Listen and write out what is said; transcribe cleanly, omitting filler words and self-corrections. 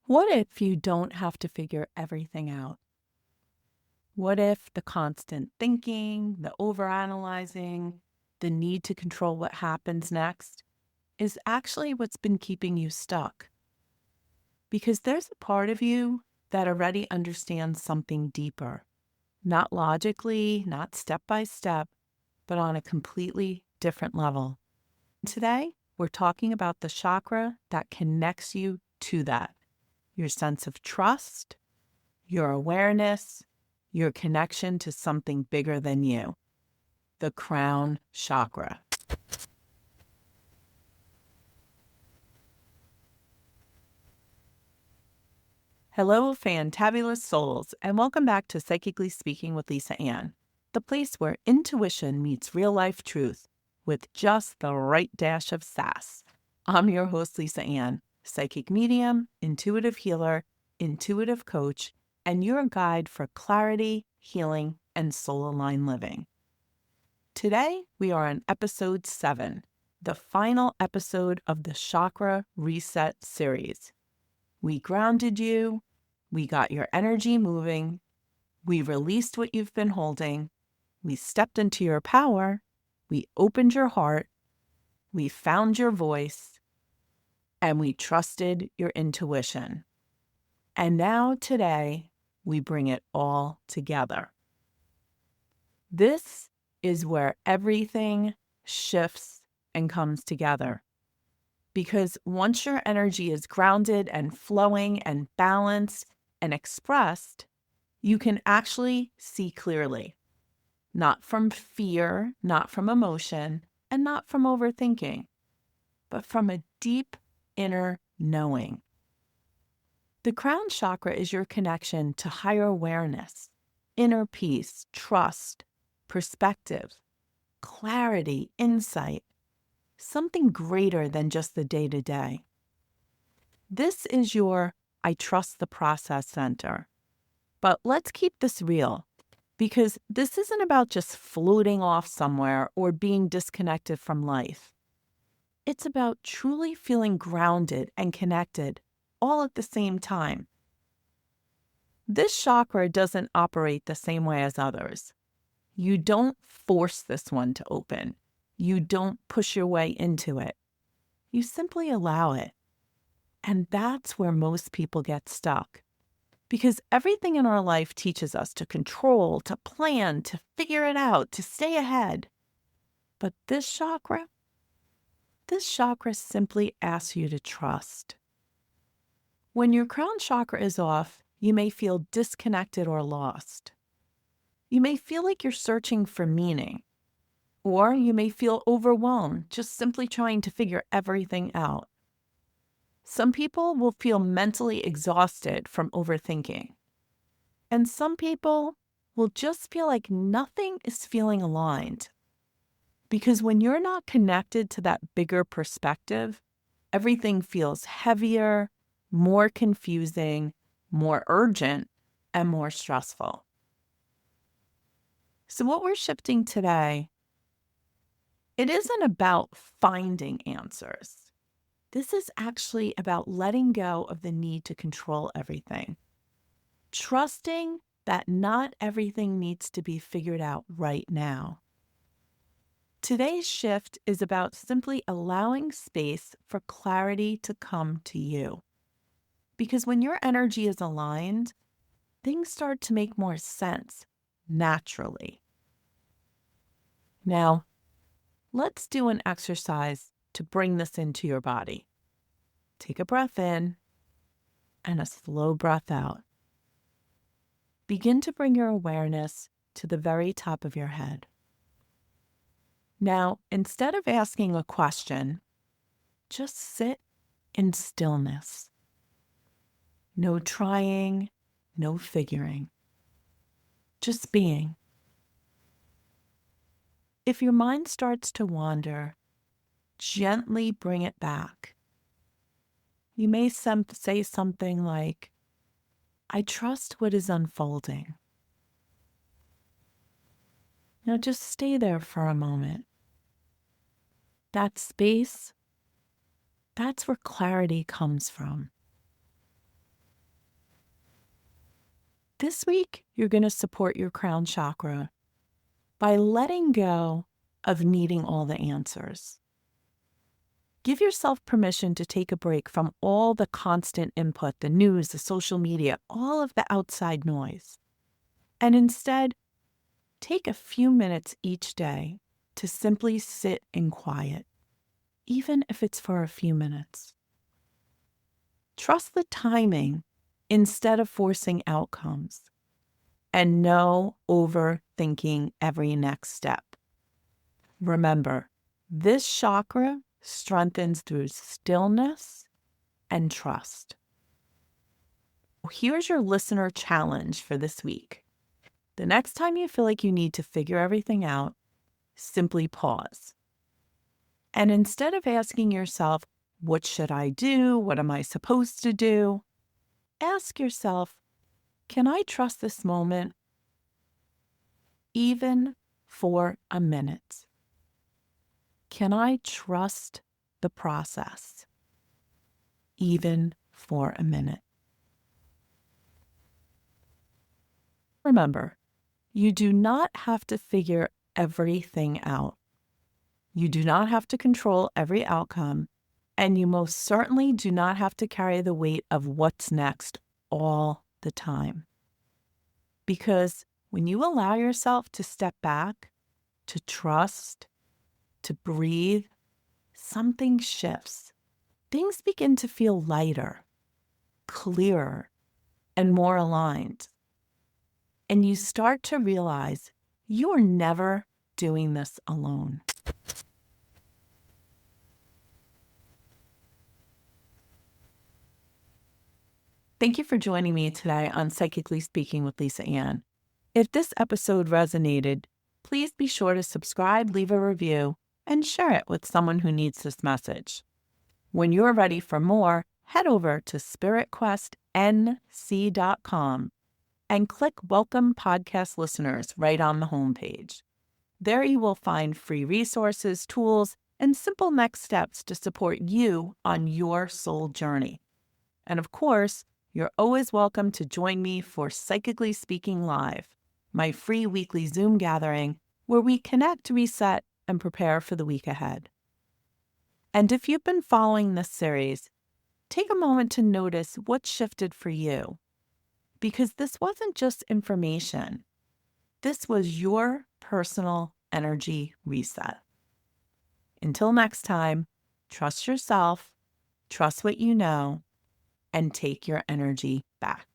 What if you don't have to figure everything out? What if the constant thinking, the overanalyzing, the need to control what happens next is actually what's been keeping you stuck? Because there's a part of you that already understands something deeper, not logically, not step by step, but on a completely different level. Today, we're talking about the chakra that connects you to that, your sense of trust, your awareness, your connection to something bigger than you, the Crown Chakra. Hello, fantabulous souls, and welcome back to Psychically Speaking with Lisa Ann, the place where intuition meets real-life truth with just the right dash of sass. I'm your host, Lisa Ann, psychic medium, intuitive healer, intuitive coach, and your guide for clarity, healing, and soul-aligned living. Today, we are on episode 7, the final episode of the Chakra Reset Series. We grounded you, we got your energy moving, we released what you've been holding, we stepped into your power, we opened your heart, we found your voice, and we trusted your intuition. And now today, we bring it all together. This is where everything shifts and comes together. Because once your energy is grounded and flowing and balanced and expressed, you can actually see clearly. Not from fear, not from emotion, and not from overthinking, but from a deep inner knowing. The crown chakra is your connection to higher awareness, inner peace, trust, perspective, clarity, insight, something greater than just the day-to-day. This is your I trust the process center. But let's keep this real, because this isn't about just floating off somewhere or being disconnected from life. It's about truly feeling grounded and connected all at the same time. This chakra doesn't operate the same way as others. You don't force this one to open. You don't push your way into it. You simply allow it. And that's where most people get stuck. Because everything in our life teaches us to control, to plan, to figure it out, to stay ahead. But this chakra simply asks you to trust. When your crown chakra is off, you may feel disconnected or lost. You may feel like you're searching for meaning, or you may feel overwhelmed just simply trying to figure everything out. Some people will feel mentally exhausted from overthinking, and some people will just feel like nothing is feeling aligned. Because when you're not connected to that bigger perspective, everything feels heavier, more confusing, more urgent, and more stressful. So what we're shifting today, it isn't about finding answers. This is actually about letting go of the need to control everything. Trusting that not everything needs to be figured out right now. Today's shift is about simply allowing space for clarity to come to you. Because when your energy is aligned, things start to make more sense naturally. Now, let's do an exercise to bring this into your body. Take a breath in and a slow breath out. Begin to bring your awareness to the very top of your head. Now, instead of asking a question, just sit in stillness. No trying, no figuring. Just being. If your mind starts to wander, gently bring it back. You may say something like, I trust what is unfolding. Now just stay there for a moment. That space, that's where clarity comes from. This week, you're going to support your crown chakra by letting go of needing all the answers. Give yourself permission to take a break from all the constant input, the news, the social media, all of the outside noise. And instead, take a few minutes each day to simply sit in quiet, even if it's for a few minutes. Trust the timing instead of forcing outcomes, and no overthinking every next step. Remember, this chakra strengthens through stillness and trust. Here's your listener challenge for this week. The next time you feel like you need to figure everything out, simply pause. And instead of asking yourself, what should I do? What am I supposed to do? Ask yourself, can I trust this moment even for a minute? Can I trust the process even for a minute? Remember, you do not have to figure everything out. You do not have to control every outcome, and you most certainly do not have to carry the weight of what's next all the time. Because when you allow yourself to step back, to trust, to breathe, something shifts. Things begin to feel lighter, clearer, and more aligned. And you start to realize you're never doing this alone. Thank you for joining me today on Psychically Speaking with Lisa Ann. If this episode resonated, please be sure to subscribe, leave a review, and share it with someone who needs this message. When you're ready for more, head over to spiritquestnc.com and click Welcome Podcast Listeners right on the homepage. There you will find free resources, tools, and simple next steps to support you on your soul journey. And of course, you're always welcome to join me for Psychically Speaking Live, my free weekly Zoom gathering where we connect, reset, and prepare for the week ahead. And if you've been following this series, take a moment to notice what shifted for you, because this wasn't just information. This was your personal energy reset. Until next time, trust yourself, trust what you know, and take your energy back.